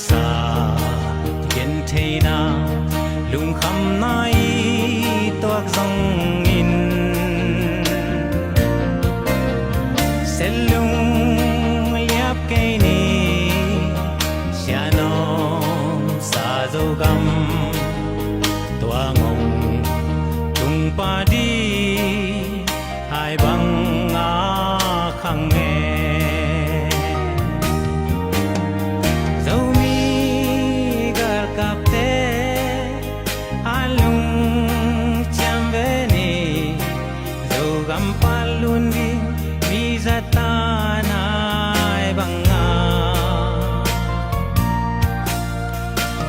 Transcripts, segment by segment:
ษาเย็นเทนาลุงคำน้อยตัวซงอินเสลุงเลียบเกนีเสียนอมสาโจกำตัวงงตุงปาดีหายบังอาคังเง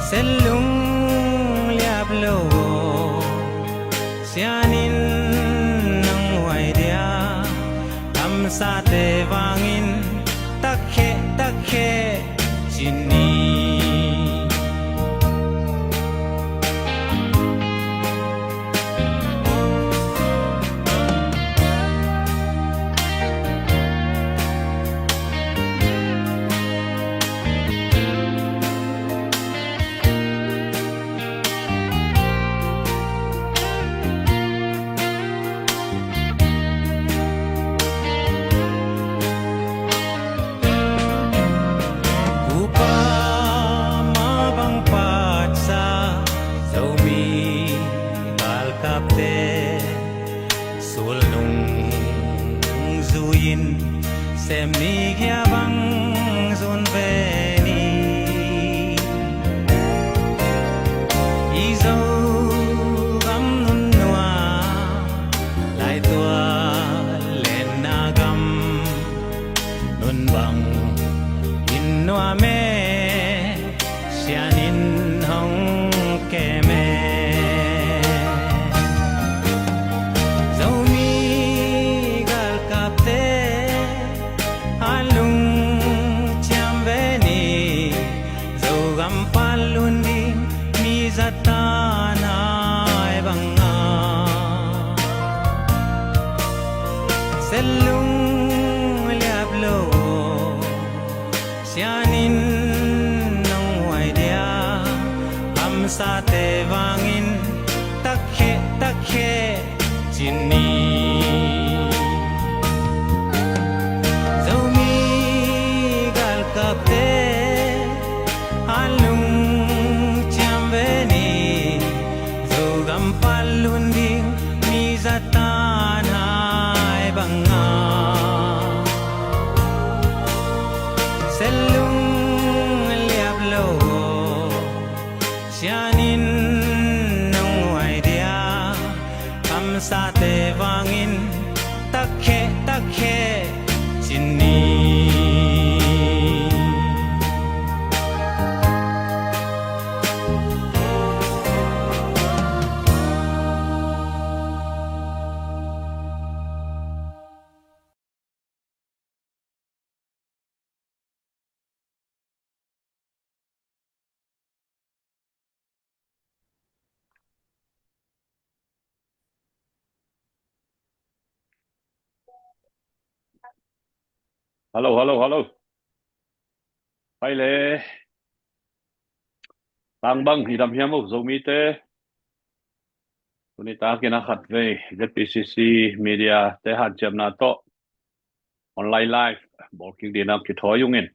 Selung liap lo sianin nang wai dia am sa te wangin takhe jini Semigya bang zon veni Izo gam nun noa Lai tua len nagam Nun bang in noa me Sianin hong ke me Selung liap lo sianin nang wai dia am sa te wangin takhe jini zomi gal kapte alung cham veni zogam palundi mi zatana Selung liap lo sianin nang wai dia am sa te wangin takhe jini Hello. Hai le. Tang bang hidam hiamu zomi te. Tunita kina khat ve ZPCC media te hat jam na to. Online live bolking dinam ki thoyungin.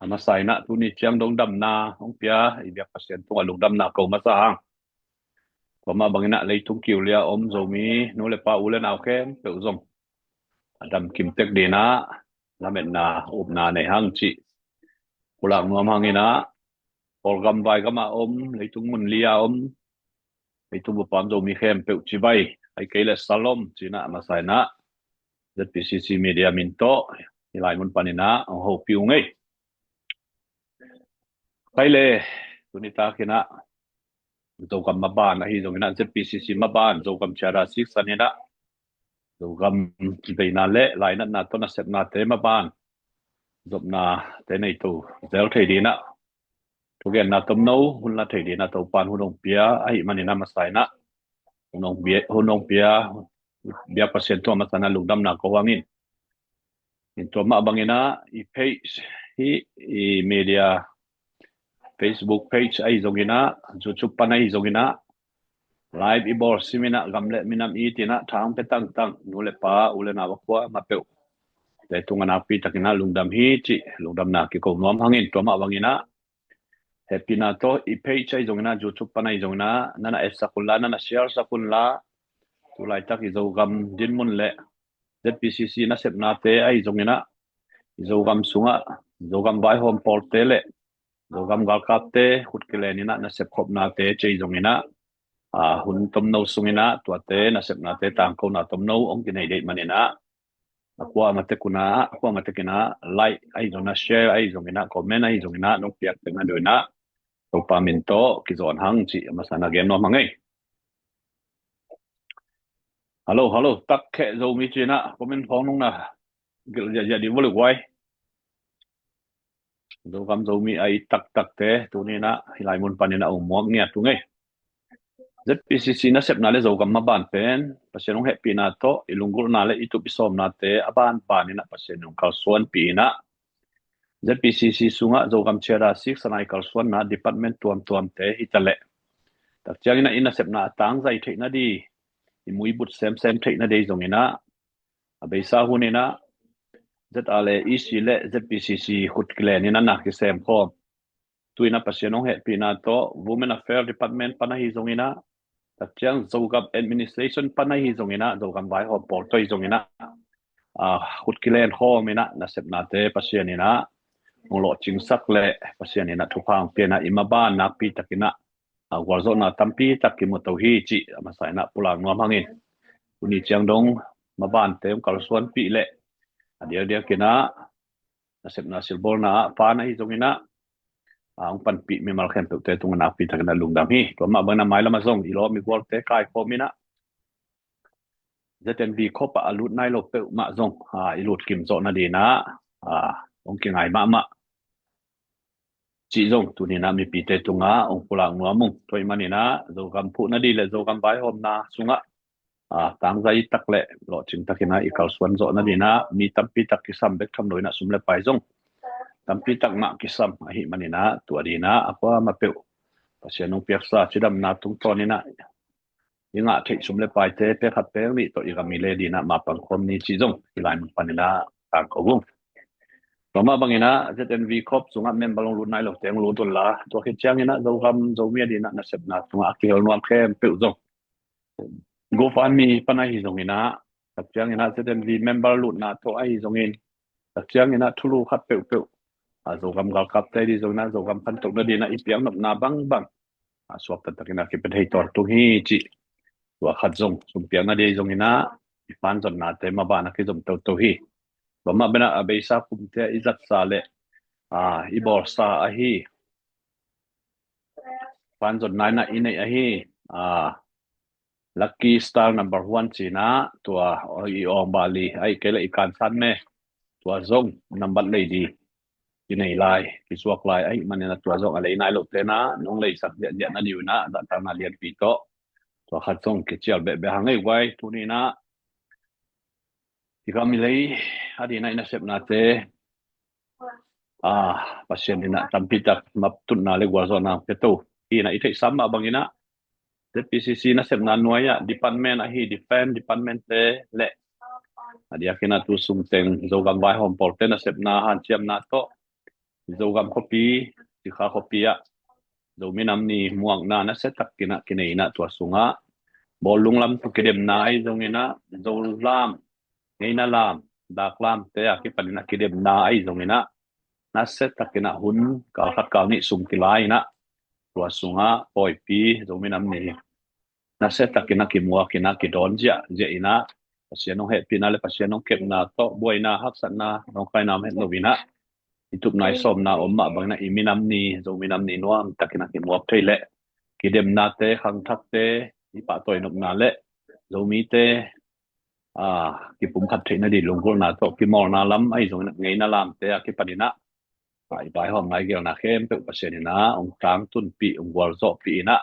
Ama sai na tuni jam dong dam na ong pia ibyak pasien tu alung dam na ko masang. Pama bangina leitung kiulia om zomi no le pa ulen aukem pe uzom. Adam kim tek dina lamet na upna nei hang chi pulang nuam hangina polgam vai kama om leitung mun lia om leitung bupam zo mi khem pe chi bai ai kele salom china masaina ZPCC media minto ilai mun panina ang ho piu ngai kaile tunita kina zo kam maban hi zo mina ZPCC maban zo kam chara 6 sanina Dugam beina le laina na to na set na te ma ban dopna te nei tu zel thei dina tugen na tom no hun la thei dina to pan hunong pia ai manina masaina hunong pia bia pasien to masana lugdam na ko wangin Intoma bangina I page hi I media Facebook page ai zongina YouTube panai zongina live ibor simina gamle minam itina thang petang tang nule pa ulena wakwa mapeu te tungana pi takina lungdam hi chi lungdam na ki ko nom hangin toma bangina happy na to I page ai zongina YouTube panai zongina nana esakulla nana share sakunla tulai tak I zogam dinmun le ZPCC na sepna te ai zongina zogam sunga zogam bai home portele zogam galkate khutkelenina na sepkhopna te chei zongina hun tomno sungina tuate na sepna te tangko na tomno ong kinai dei manina akwa matekuna akwa matekina like ai zona share ai zongina comment ai zongina nong piak tena doina topamento kizon hang chi masana game no mangai hello tak khe zo mi china comment phone nong na gil ya di volu wai zo kam zo mi ai tak te tunina hilai mun panina umok nia tungai ZPCC na sepna le zo kam maban pen pasenong happy na to ilungul na le itu pisom na te aban panina pasenong kalsuan pina ZPCC sunga zo kam chera 6 sanai kalsuan na department tuam te hitale tak changina ina sepna tang zai theina di imui but sem theina dei zongina abeisa hunina ZAle EC le ZPCC khutklen ina na ki sem kho tuina pasenong happy na to women affair department panahi zongina takchang zogam administration panai hi zongina zogam bai ho portoi zongina khutkilen ho mina na sepna te pasianina ngolo chingsak le pasianina thupang pena imaba na pi takina warzo na tampi takimo to hi chi amasaina pulang no mangin uni changdong maban te kalsuan pi le adia kina na sepna silbol na pana hi zongina ang panpi mi malkhem te tungana pi takana lungdam hi to ma bana mai lama zong ilo mi gol te kai khomina ZNB khopa alut nai lo pe ma zong ilut kim zo na dina ong ki ngai ma chi zong tunina mi pi te tunga ong pulang nuamung toi manina zo gam phu na di le zo gam bai hom na sunga tang zai takle lo ching takina ikal swan zo na dina mi tampi takisam bek tham loina sumle pai zong tampi tak ma kisam hi manina tuadina apa mapeu pasianong piaksa chidam na tung tonina inga thei sumle pai te pe khat pe ni to igami le dina ma pang khom ni chizong hilai mun panina ta kobung toma bangina ZNV khop sunga member long lunai lo teng lu tola to khi changina zogam zomia dina na sepna tunga akil nuam khem pe zong go fan mi panai hi zongina changina ZNV member lu na to ai zongin changina thulu khat pe zogam gal kap te di zona zogam pan tok na dina ipiang nop na bang swap takina ki pe thei tor tu hi chi wa khat zong sum piang na de zongina ipan zon na te ma ba na ki zom to hi bama bena abeisa kum te izat sale ibor sa a hi pan zon nai na inai a hi lucky star number 1 china tua i ong bali ai kele ikan san me tua zong number lady inai lai ki suak lai ai manena tua zong alei nai lo te na nong lei sak dia na diuna da ta na lian pi to tua khat zong ki chial be hangai wai tu ni na ikami lei adi na ina sep na te pasien ina tampi tak map tun na le gwazo na peto ina ithei sama bangina ZPCC na sep na nuaya department hi defend department te le adia kena tu sum teng zogam bai hom porte na sep na han chiam na to zogam kopi tikha kopia zominam ni muang na na setak kina kineina tua sunga bolung lam tu kedem nai zongina zolam ngeina lam daklam te akipanina kedem nai zongina na setak kina hun ka khat ka ni sum kilai na tua sunga poipi zominam ni na setak kina kimua kina kidonja je ina pasianong happy na le pasianong kep na to boina haksan na nong kai nam het lovina itup nai som na omma bangna iminam ni zominam ni nuam takina kimua theile kidem na te khang thak te ipa toy nok na le zomi te ki pum khat theina di longkol na to ki mor na lam ai zong ngei na lam te ki panina ai bai hom ngai gel na khem pe pasenina ong tang tun pi ong wal zo pi na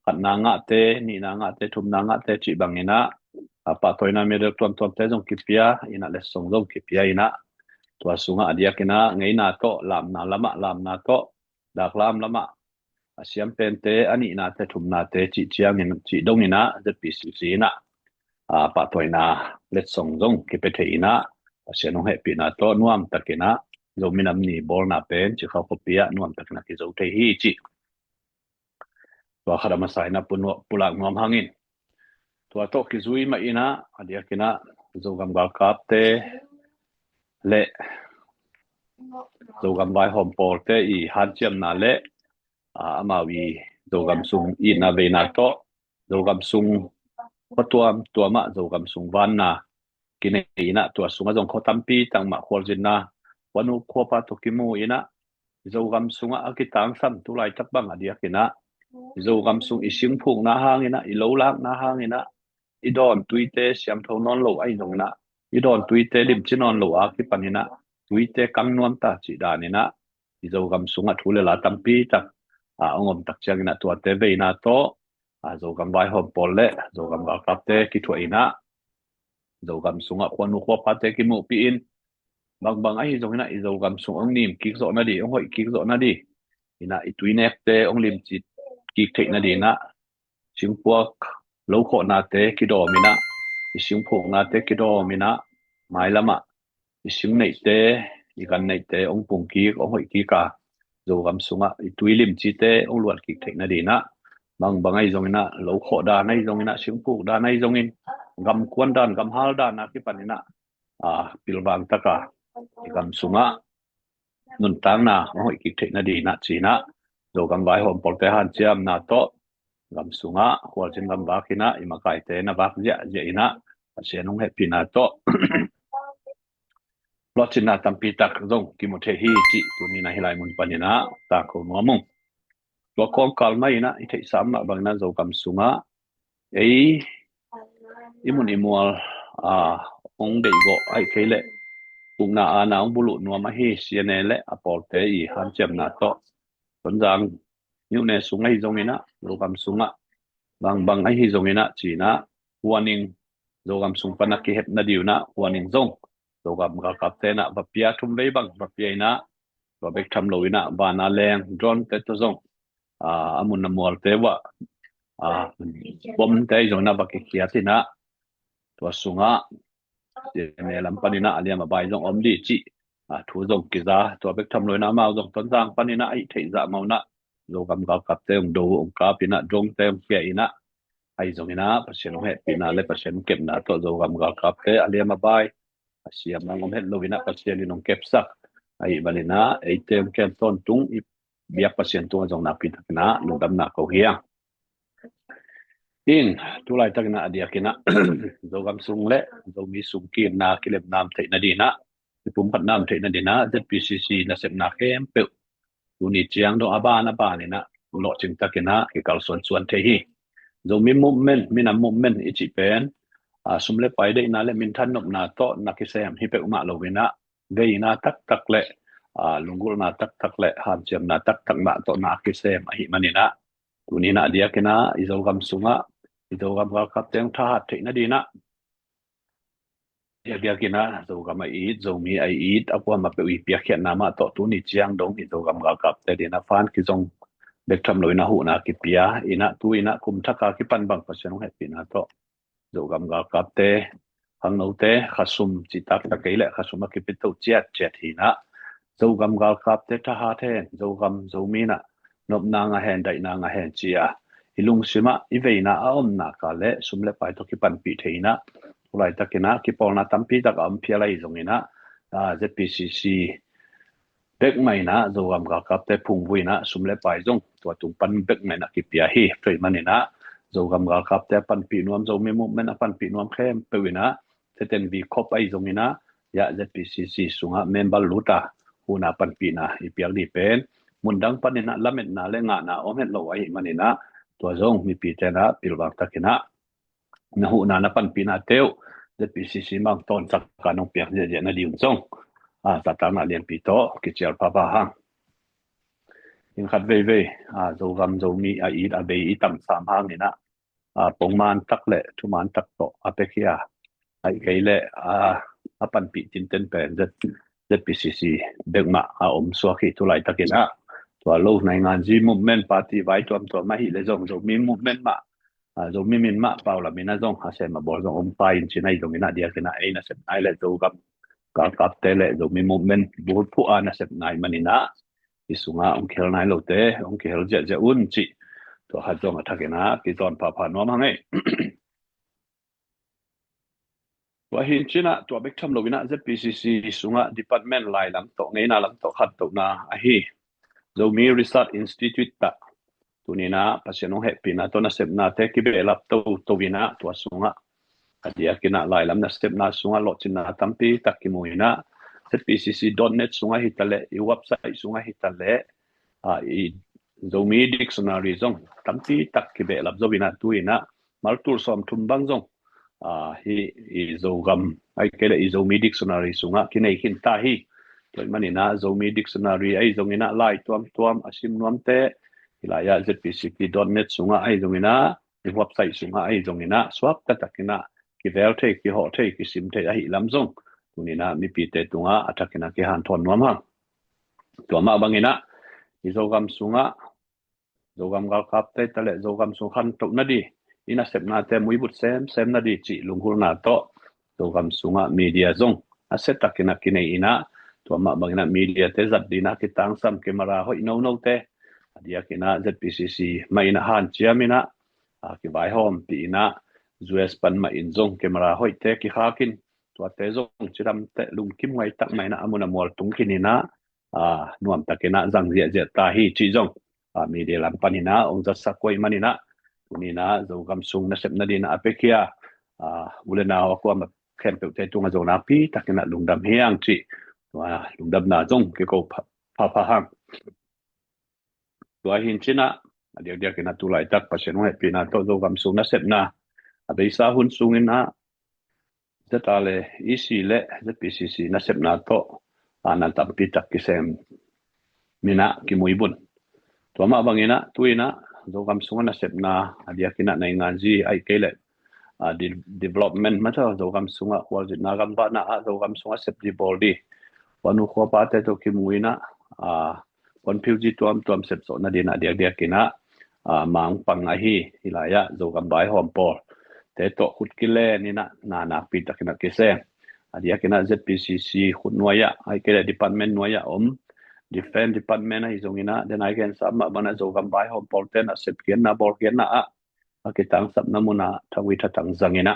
khat na nga te ni na nga te thum na nga te chi bangina pa toy na me de ton te jong ki pia ina le song jong ki pia ina ตัวสุงะเดียกินะไงนาโตลามนาละมะลามนาโตดากลามละมะเสียมเป็นเตอันนี้นาเตทุมนาเตจิเจียงนิจิดงนินะจะปีสีนะปะถอยนาเล็ดส่งจงกิเปเทอินะเสียนงเหปีนาโตนวมตะกินะโยมินามนีบอลนาเป็นจิเขาคบเปียนวมตะกินะกิโจเทฮีจิตัวขดามาสายนะปุลากนวมหางินตัวโตกิซุยมาอินะอเดียกินะโจกำกาลกับเตเลโจกำไว้หอมปอลเตอีฮันเจียมนาเลอามาวีโจกำซุงอีนาเวนาโตโจกำซุงพตัวมะโจกำซุงวันนากินอีนะตัวสุงจงเขาตัมปีตังมาควรจินนะวันุควปาตุกิมูอีนะโจกำซุงอากิตังซ้ำตุไลจักบังอเดียกินะโจกำซุงอิสิงพุงนาหางอีนะอิโลลักนาหางอีนะอีดอนตุยเตเสียมทนอนโลไอตรงนะอีดอนตุยเตลิมจินอนโลอากิปันอีนะตุยเตกังนวมตาจิดานินะโจกำซุงทุเลลาตัมปีตักองมตักเชียงนะตัวเตเวนะโตโจกำไว้หอมปอลเลโจกำกากับเตกิถวยนะโจกำซุงควนุควปาเตกิมุปีอินบางไอโจนะโจกำซุงองนิมกิกโซนะดีองหอยกิกโซนะดีอินะอิตุยเนกเตองลิมจิกิกเทนะดีนะชิงพวกโลโคนาเตกิโดมินะอิชิงพวกนาเตกิโดมินะหมายละมะอิชิงในเตอีกันในเตองปุงกิกองหอยกิกาโจกำซุงอิตุยลิมจิเตองลวดกิกเทนะดีนะบางไอโจนะโลโคดาในโจนะชิงพวกดาในโจงินกำควนดานกำฮาลดานนะกิปันนะปิลบางตะกากำสุงะนุนตังนะหอยกิเทนะดีนะจีนะโดกำไว้หอมปอลเตหันเจียมนะโตกำสุงะหัวจินกำบากินะอิมากายเตนะบักเจนะเสียนงเฮปินะโตลอจินะตัมปีตักจงกิมุเทฮีจิตัวนี้นะฮิไลมุนปันนะตาโคนัวมุงตัวของกาลไม่นะอิเทสามนะบางนะโดกำสุงะอิมุนอิมัวองเดโกไอเคเลปุงนาอานาองบุลุนัวมาฮีเสียเนเลอปอลเตอีฮันเจมนาโตสนจังนิวเนสุงไอจงอินะโลกำสุงะบางไอฮีจงอินะจีนะหัวนิงโลกำสุงปนักกิเฮบนาดิวนะหัวนิงจงโลกำกากับเตนะบัพยาทุมเลบังบัพยานะบัพเบกทำโลวินะบานาแรงดรอนเตตจงอามุนนมัวเตวะบอมเตจงนะบักกิยาตินะตัวสุงะเนลัมปานินะอาเลียมาบายจงอมดีจิทูจงกิจาตัวเบกทำเลยนะมาจงต้นจางปานินะไอเทจะมานะโลกำกับเตงดูองกาปินะจงเตมเปียอินะไอจงอินะเปอร์เซ็นต์เหตุปินะเลเปอร์เซ็นต์เก็บนะตัวโลกำกับเตอาเลียมาบายเสียมนงเหตุโลวินะเปอร์เซ็นต์ลินงเก็บสักไอบาลินะไอเตมเก็บต้นตุงเบียเปอร์เซ็นต์ตัวจงนับปิดนะลงดำนักเขาเฮียอินทุไลตักนะอดียกินะโจกำสุงเละโจมีสุงกีนากิเลบนามเทนะดีนะปุ่มพัดนามเทนะดีนะ ZPCC นะเสพนาเข้มเปดูนี่เจียงดงอาบานะบานี่นะโลจิงตักนะกิกาลส่วนเทฮีโจมีมุมเมนมีนำมุมเมนอิจิเป็นสมเลไปได้นะเลมินทันนบนาโตนักเสมฮิเปอุมาโลวินะเกยนาตักเละลุงกุลนาตักเละฮันเจียมนาตักมาโตนักเสมหิมันนี่นะดูนี่นะอดียกินะอิโจกำสุงะitu gambar kapten tahat na di na ya kina so gama eat zo mi ai eat akwa ma pe wi pia khet na ma to tu ni chiang dong itu gambar kapten di na fan ki jong bek tham loi na hu na ki pia ina tu ina kum thaka ki pan bang pasen he pina to zo gambar kapten hang no te khasum chitak ta ke le khasum ki pe to chet hi na zo gambar kapten tahat he zo gam zo mi na nop na nga hen dai na nga hen chia ilung sima iveina aom na kale sumle pai to ki pan pi theina ulai takina ki polna tampi tak am phialai zongina ZPCC bek maina zogam ga kapte phungbuina sumle pai jong to tung pan bek maina ki pia hi thoi manina zogam ga kapte pan pi nuam zo me movement pan pi nuam khem pewina teten vi khop ai zongina ya ZPCC sunga member luta huna pan pi na ipiak di pen mundang panina lamet na le nga na omet lo ai maninaตัวจงมีปีเจนะปิลบังตะกินะนะหูนานะปันปีนาเตียวZPCCบางต้นจักการนงเปียกเจนะดิวจงตาตานะเรียนปีโตกิเจียลปะปะหังยิงขัดเว่ยโจกำโจมีอีดเบอีตัมสามหังนี่นะปงมานตักเละทุมานตักโตอเปคิยาไอไกเละปันปีจินเต็นเป็น ZPCC เด็กมาอมสวกิตุไลตะกินะตัวโลกในงานจีมูฟเมนต์ปาร์ตี้ไว้ตัวมาหิเลจงมีมูฟเมนต์มาจงมีมินมาเปล่าละมินะจงหาเสมาบอกจงอมไปชินัยจงมินะเดียกินะนะเสไอเลจงกับเตเลจงมีมูฟเมนต์บุตรผู้อานะเสนายมันินะอิสุงาองเคลนายโลเตองเคลเจอุนจิตัวหัดจงทักกินะกิจอนพาน้อมให้ตัวหินชินะตัวเบกทำโลวินะ ZPCC สุงะ Department ลายลำตกในนาลำตกขัดตกนาฮีโจมี Research Institute ตะตัวนี้นะปัจจุบันเฮปินะตัวนักเสพนาเทกิเบลับตัววินะตัวสุงะอดียกินะลายลำนักเสพนาสุงะโลจินะตั้มปีตักกิมุยนะ ZPCC.net สุงะฮิตาเลอีเว็บไซต์สุงะฮิตาเลอีโจมี Dictionary จงตั้มปีตักกิเบลับโจวินะตัววินะมาร์ตูร์สอมทุมบังจงhi izogam ai kele izomi dictionary sunga kinai hinta hi toimanina zomi dictionary ai zongina lai tuam asim nuamte hilaya zpcp.net sunga ai zongina website sunga ai zongina swap tatakina kivel the ki ho the ki sim the ai lamzong tunina mi pite tunga atakina ki han thon nuam ha tuama bangina izogam sunga zogam gal kapte tale zogam sungkhan toknadi ina sepna te muibut sem na di chi lungkul na to gam sunga media zong aseta kina kinai ina to ma bangina media te zat dina kitang sam camera hoi no te adia kina ZPCC maina han chiamina ki bai hom pi ina US pan ma in zong camera hoi te ki khakin to te zong chiram te lungkim ngai tak maina amuna mol tung kinina nuam takena jang je ta hi chi zong media lam panina ong za sakoi manina tunina zogam sung na sepna dina apekia ulena akwa ma khempe te tunga zona pi takena lungdam hiang chi wa lungdam na zong ke ko pha hang tua hin china dia kena tulai tak pasien we pina to zogam sung na sepna abeisa hun sungina zatale isi le ZPCC na sepna to anan tampi tak kisem mina kimuibun to ma bangina tuina zogam sunga na sepna adia kina na nganji ai kele development mata zogam sunga kwalji na gamba na zogam sunga sepdi boldi wanu kho pa te to kimuina konfuji tuam sep so na dina dia kina mang pang hi hilaya zogam bai hompor te to khutkile ni na pi takina kise adia kina ZPCC khunwaya ai kele department noya Defense Department na izongina den aigen sama bana zogam bai hom porten asep kian na borgen na akitang sap namuna thawi thatang zangina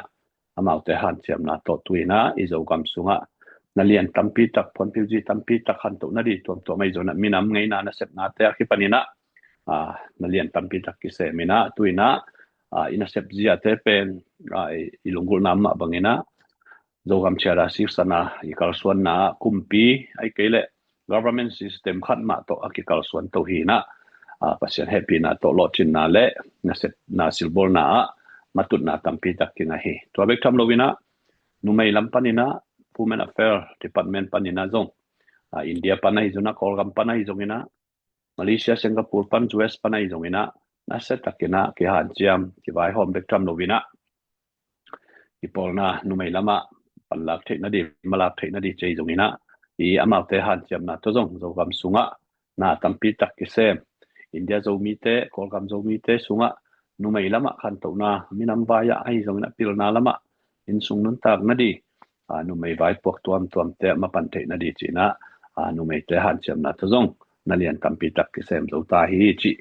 amaute han chiam na to tuina izogam sunga nalian tampi tak ponpiuji tampi tak han to na di to mai zona minam ngai na na sep na te akipanina nalian tampi tak kise mina tuina ina sep zia te pen ilungul nama bangina zogam chara sirsana ikalsuan na kumpi ai kele government system khat ma to akikal suan to hi na pasien happy na to lochin na le na set na silbol na matut na tampi takina hi to bek tham lovina numai lampanina women affair department panina zong India panai zona kolgam panai zongina Malaysia Singapore pan US panai zongina na set takina ki han chiam ki vai hom bek tham lovina ipolna numai lama panlak thek na di malak thek na di chei zongina amaute han chiam na to zogam sunga na tampi tak kisem India zomi te kolgam zomi te sunga numai lama khan to na minam baya ai zongna pilna lama in sungnun tak na di numai vai pok tuam te ma pan the na di china numai te han chiam na to zong nalian tampi tak kisem zo ta hi chi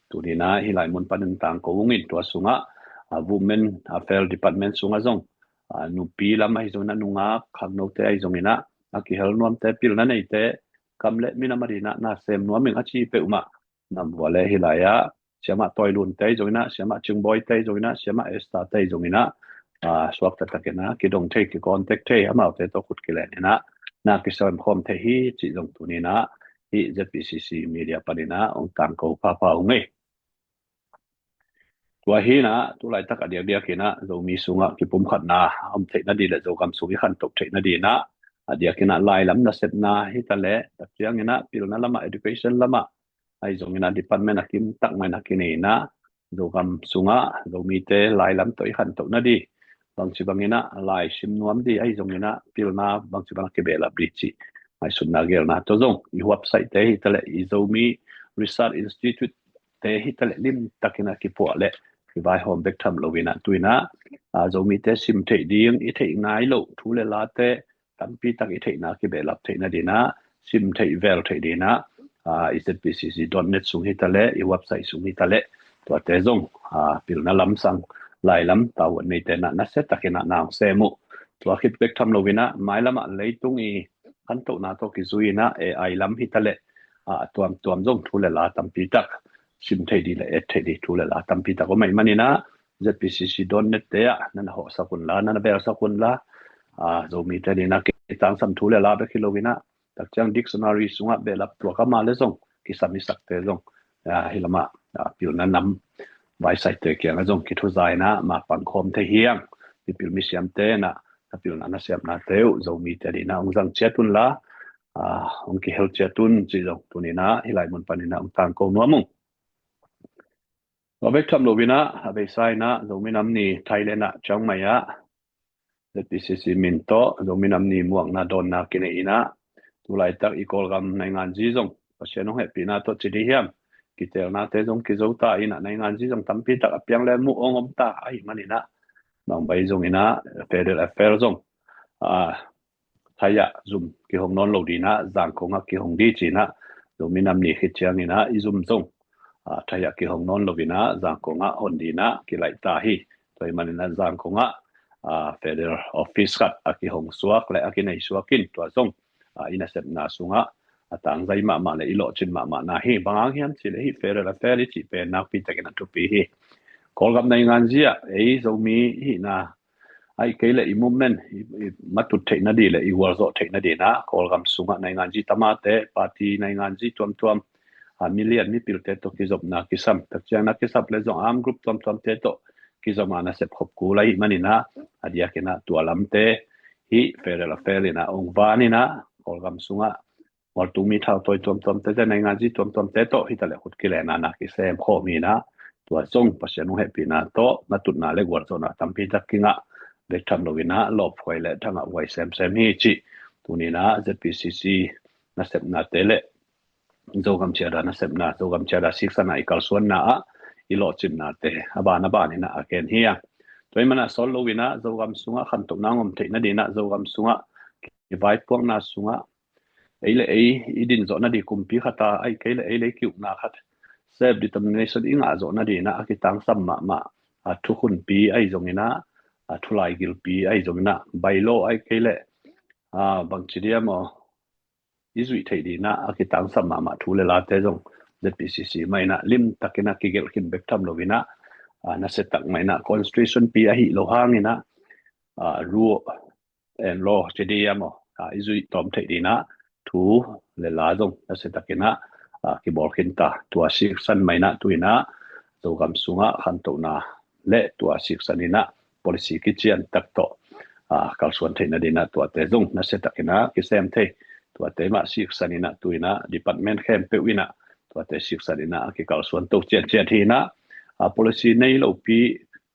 tunina hilai mun panin tang ko ngin to sunga women affair department sunga zong nupi lama hi zona nunga khangno te ai zongina aki hel nuam te pil na nei te kamle mina marina na sem nuam ming achi pe uma nam wale hilaya siama toilun te joina siama chungboy te joina siama esta te joina swap ta takena ki dong the ki contact the amau te to khut kilen na ki sam khom the hi chi jong tunina hi ZPCC media panina ong tang ko pa ngai wa hi na tu lai tak adia kina zomi sunga ki pum khat na am the na di la zogam sugi khan tok the na di na adia kina lai lam na setna hitale takyang ina pilna lama education lama ai zongina department akim tak mai na kini na zogam sunga zomi te lai lam toi khan to na di bangchi bangina lai sim nuam di ai zongina pilna bangchi bang ke bela brichi ai sunna gel na to zong I website te hi tale Izomi Research Institute te hi tale lim takina ki po le ki vai hom bek tham lovina tuina zomi te sim thei ding I thei ngai lo thu le la te tampi tak I thei na ki be lap thei na dina sim thei vel thei dina izbcc.net sung hi tale I website sung hi tale to te zong pil na lam sang lai lam tawon nei te na se takina na se mu to khip bek tham lovina mai lama leitung I kan to na to ki zuina ai lam hi tale tuam zong thu le la tampi tak sim thei di le thei di thu le la tampi tak ko mai manina zbcc.net te nan ho sakun la nan ber sakun la zomi te ni na ki tang sam thu le la be kilowina tak chang dictionary sunga be lap to ka ma le zong ki sami sak te zong hilama pil na nam vai sai te kyang zong ki thu zai na ma pan khom te hiang pil mi siam te na pil na siam na teu zomi te ni na ong jang chetun la ong ki hel chetun chi zong tunina hilai mun panina ong tang ko nomung Robek tham lovina abe sai na zomi nam ni Thailand na changmaya ZPCC minto zomi nam ni muang na don na kine ina tulai tak ikol gam nai ngan ji zong pasien ong happy na to chidi hiam kitel na te zong ki zo ta ina nai ngan ji zong tampi tak apyang le mu ong om ta ai manina nang bai zong ina federal affair zong thaya zum ki hong non lo dina jang konga ki hong di china zomi nam ni khichiang ina izum zong thaya ki hong non lovina jang konga ondina ki lai ta hi toi manina jang konga federal office khat aki hong suak le aki nei suakin to zong ina sep na sunga atang zai ma le ilo chin ma na hi bangang hiam chi le hi federal affair chi pe na pi takin tu pi hi kolgam nei ngan zia ei zomi hi na ai ke le I movement matut thei na di le I warzo thei na di na kolgam sunga nei ngan ji tamate party nei ngan ji tuam million ni pilte to kizop na kisam takchang na kisap le zong am group tom te to kizoma na sep khop ku lai manina adia kena tualam te hi federal affair na ong vani na kolgam sunga wal tu mi thau toy tom te nei nga ji tom te to hi tale khut kile na ki sem kho mi na tua zong pasenu happy na to na tut na le gwar zo na tampi takinga be tham lovina lop khoi le thanga wai sem hi chi tunina ZPCC na sep na tele zogam chera na sepna zogam chera siksana ikal suan na ilo chin na te abana bani na aken hiya toy mana sol lowina zogam sunga khan to nangom theina dina zogam sunga ki vai pong na sunga eile idin zo na di kumpi khata ai keile eile kiu na khat self determination inga zo na dina akitang samma ma thu khun pi ai zongina thulai gil pi ai zongina bailo ai keile bangchiria mo izui thei dina akitang samma ma thule la te jong ZPCC maina lim takina kigel kin bek tham lovina na setak maina constitution pi a hi lo hangina rule and law chedia mo izui tom thei dina thu le la jong na setakina ki bol kin ta tua section maina tuina zogam sunga khan to na le tua section ina policy ki chian tak to kalsuan theina dina tua te jong na setakina ki sem thei tua te ma siksanina tuina department khem pe wina tua te siksanina ki kalsuan to chen thina policy nei lo pi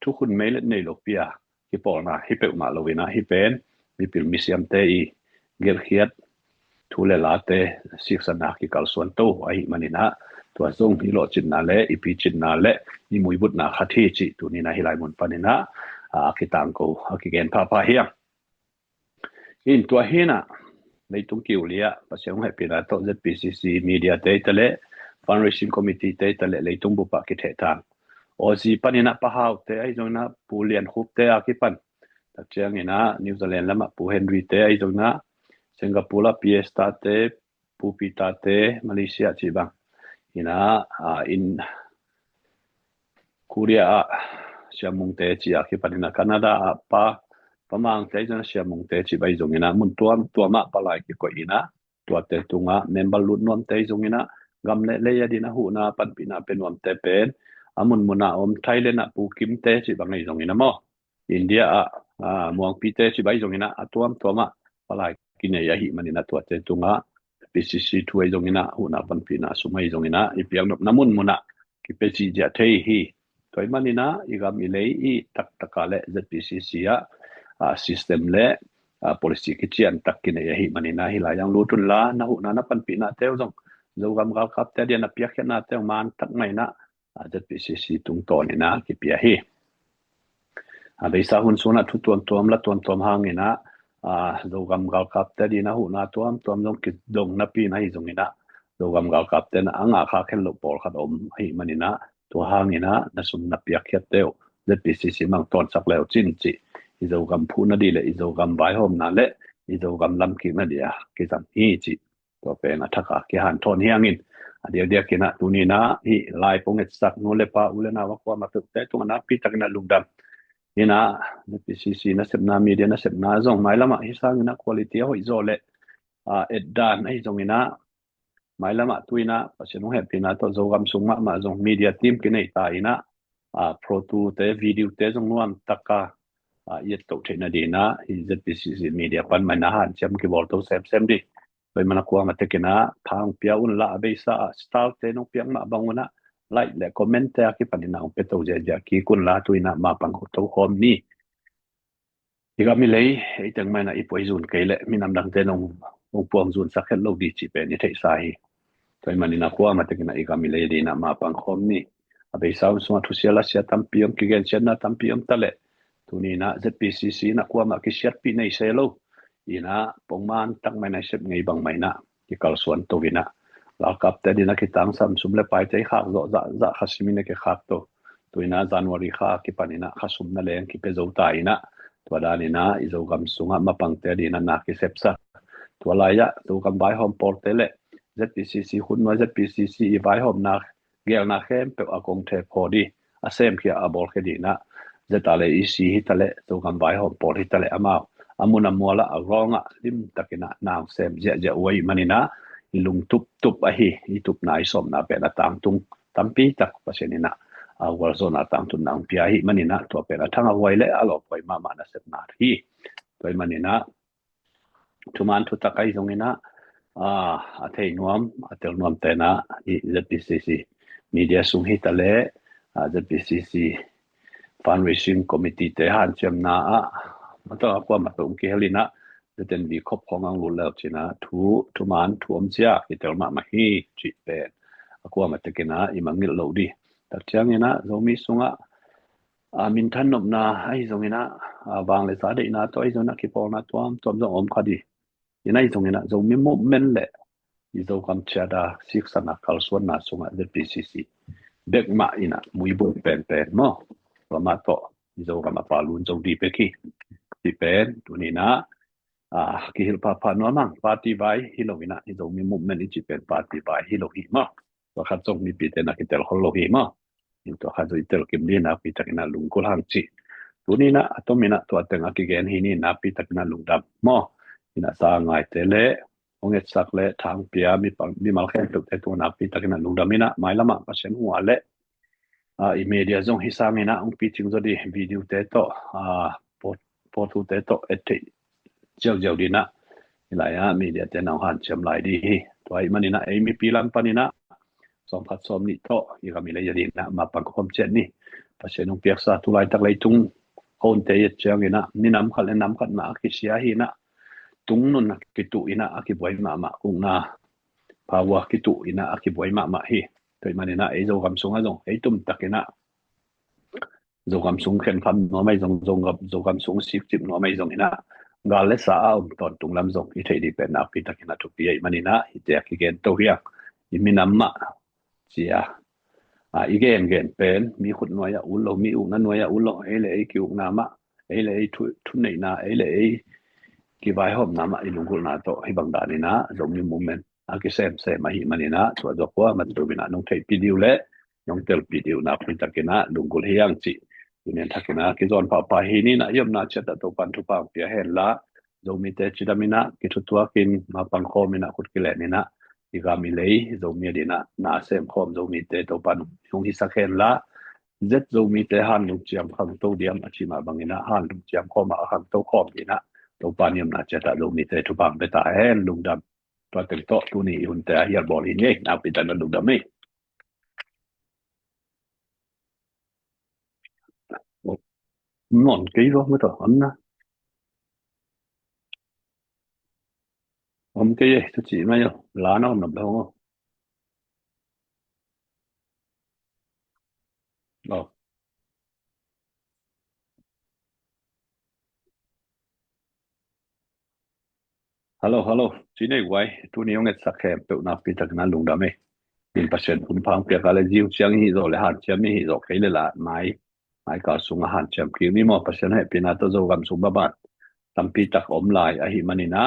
thu khun mail nei lo pia ki polna hi pe ma lo wina hi pen mi pil misiam te I gel khiat thu le la te siksana ki kalsuan to ai manina tua zong hi lo chin na le ipi chin na le ni mui but na khathi chi tunina hilai mun panina ki tang ko ki gen pa hiam in tua hina leitung kiulia pasiang happy na to ZPCC media data le fundraising committee data le leitung bu pa ki the tang ozi panina pa hau te ai jona pulian khup te akipan takchang ina New Zealand lama pu Henry te ai jona Singapore la Piesta te Pupita te Malaysia chi bang ina in Korea siamung te chi akipan ina Canada pa pamang te jana siamung te chi bai jongina mun tuama palai ki ko ina tua te tunga member lut nom te jongina gamle le ya dina hu na pan pina penom te pen amun muna om Thailand na pu kim te chi bangai jongina mo India muang pi te chi bai jongina atuam tuama palai ki ne ya hi manina tua te tunga PCC tuai jongina hu na pan pina sumai jongina ipiang nop namun muna ki pe chi ja thei hi toy manina igam ilei I tak takale ZPCC ya system le policy ki chian tak kin ya hi manina hi la yang lu tun la na hu na pan pi na teu jong zo gam gal kap te dia na pia khet na teu man tak mai na ZPCC tung to ni na ki pia hi be sa hun suna thu tuam la tuam hang ina zo gam gal kap te di na hu na tuam jong ki dong na pi na hi jong ina zo gam gal kap te na anga kha khen lo pol khat om hi manina to hang ina na sum na pia khet teu ZPCC mang ton sak leo chin chi izo gam phu na di le izo gam bai hom na le izo gam lam ki na dia ki sam hi chi to pe na thaka ki han thon hiangin dia kina tunina hi lai ponget sak no le pa ulena wa kwa ma tu te tu na pi tak na lungdam ina ZPCC na sepna media na sepna zong mai lama hi sang na quality ho izo le eddan ai zong ina mai lama tuina pasenu happy na to zo gam sung ma zong media team ki nei ta ina pro tu te video te zong nuam taka yet to thena dina hi ZPCC media pan man han cham ki bol to sem di bai mana kwa ma tekena thang pia un la be sa style te no piang ma banguna like le comment te ki panina on peto ja ki kun la tuina ma pang to hom ni iga mi lei ei tang mai na i poizun ke le minam dang te nong puang zun sakhet lo di chi pe ni thei sai toi manina kwa ma tekena iga mi lei dina ma pang hom ni abe sa so thu siala sia tam piam ki gen chen na tam piam tale tunina ZPCC na kwa ma ki siat pi nei selo ina pongman tak mai nai sep ngei bang mai na ki kal suan to wina la kap te dina ki tang sam sum le pai te khak zo za khasimi ne ke khak to tuina January kha ki panina khasum na leng ki pe zo ta ina to danina izo gam sunga ma pang te dina na ki sepsa to la ya to gam bai hom portele ZPCC hun no ZPCC i bai hom na gel na khem pe akong the phodi asem kia abol ke dina zetale isi hitale to gam bai hom por hitale ama amuna mola aronga lim takina naw sem je wai manina ilung tup ahi itup nai som na pe na tang tung tampi tak pasenina awal zona tang tun nang pia hi manina to pe na thanga wai le alo poi mama na set na hi toi manina tuman tu takai zongina athei nuam atel nuam te na i ZPCC media sung hitale ZPCC fundraising committee te han chem na mato akwa matung ki helina den bi khop khongang lu le china thu man thuam chia itel ma ma hi chi pe akwa matekena imangil lo di tak chiang ina zomi sunga min than nop na ai zongina wang le sa de ina to ai zona ki por na tom zo om khadi ina zongina zomi mo men le izo kam cha da sik sana kal suan na sunga ZPCC bek ma ina mui bo pen mo ma to izo kam pa lun zo di pe ki ti pen tunina ki hil pa no mang party bai hilowina izo mi movement ichi pen party bai hilohi ma to kha chong mi pite na kitel holohi ma in to kha itel kim ni na pitakina lungkul hang chi tunina atomina to atenga ki gen hini na pitakina lungdam mo ina sa ngai tele onget sakle thang pia mi mal khen tuk te to na pitakina lungdamina mailama pasen huwa le i media zong hisamina ong piting zo di video te to potu te to ete jau dina ilaya media te na han chem lai di toi manina ai mi pilam panina som phat som ni to ira mi le yadina ma pang khom chen ni pasenung piak sa tu lai tak lai tung hon te ye chang ina ni nam khal nam khat ma ki sia hi na tung nun ki tu ina aki boi ma ung na pawa ki tu ina aki boi ma hi toi manina ai zo gam sunga jong ai tum takina zo gam sung khen kham no mai zo gam sung sip no mai jong ina gale sa ton tung lam zong i thei di pen na pi takina tu pi manina i te ki gen to hiya i minamma chia igen pen mi khut noya ulo mi u na noya ulo ele ai ki u na ma ele ai thu nei na ele ai ki vai hom na ma i lungul na to hi bang da ni na zong ni moment a ki sem ma hi manina to do kwa ma tu bina nong thei pi diu le nong tel pi diu na pi takina lungul hiang chi inen thakina ki zon pa hi ni na yom na chata to pan thu pa pia hen la zomi te chidamina ki thu tua kin ma pang khomina khut ki le ni na iga mi lei zomi dina na sem khom zomi te to pan hung hi sakhen la zet zomi te han lu chiam khang to diam achi ma bangina han lu chiam khoma khang to khom dina to pan yom na chata zomi te thu pang beta hen lungdam to tel to tu ni hun te hial bol hi ne na pitan lungdam me non cái đó mới to anh na ke ye tu chi ma yo la no nam lo oh hello chi nei wai tu ni yong et sak khem pe na pi tak na lung da me in pasien un phang pe ka le jiu chiang hi zo le han chiam mi hi zo ke le la mai ka sung han chiam ki mi mo pasien he pi na to zo gam sung ba ba tampi tak om lai a hi manina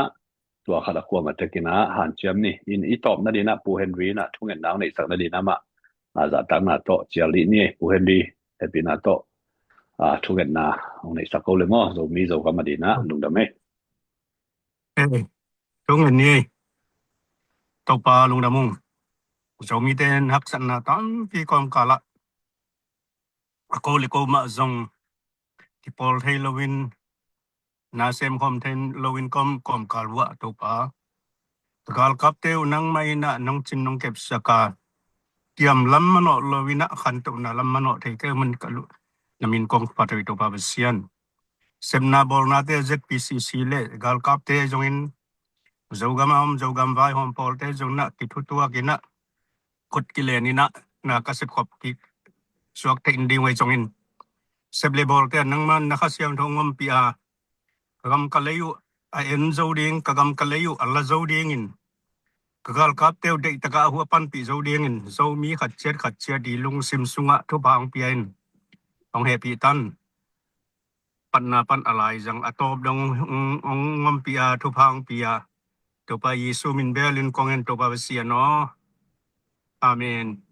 ตัวขะละควมาตะกินะหานเจียมนี่อินอีตอบนะดีนะปูเฮนรีนะทุ่งเงินนางในสักนะดีนะมะอาจะตั้งนะโตเจียลินี่ปูเฮนรีเอปินะโตทุ่งเงินนาในสักโกเลยง้อโซมีโซก็มาดีนะลุงดำเมทุ่งเงินนี่ตปาลุงดำมุงโซมีเตนฮักสันนะตันปีกอมกาละโกลิโกมาซงที่พอลเทลวินนาเซมคอมเทนลวินคอมกาลวะตปากาลกับเตวนังไม่นะนังจินนังเก็บสกาเตรียมลำมโนลวินะขันตุนะลำมโนเทเกมันกะลุนมินกองปาตวิตปาเบเซียนเซมนาบอลนาเต ZPCC เลกาลกับเตจงอินZogam vai hom polte jongna kitutua kina kut kileni na kasit khop ki suak te indi wai jongin seble bolte nangman nakasiam thongom pia kagam kalayu a en zoding kagam kalayu alla zodingin kagal kap teu de taka hu pan pi zodingin zo mi khat chet di lung sim sunga thu bang pian ong he pi tan pan alai jang atop dong ong ngom pia thu bang pia to pa Yesu min belin kongen to pa sia no amen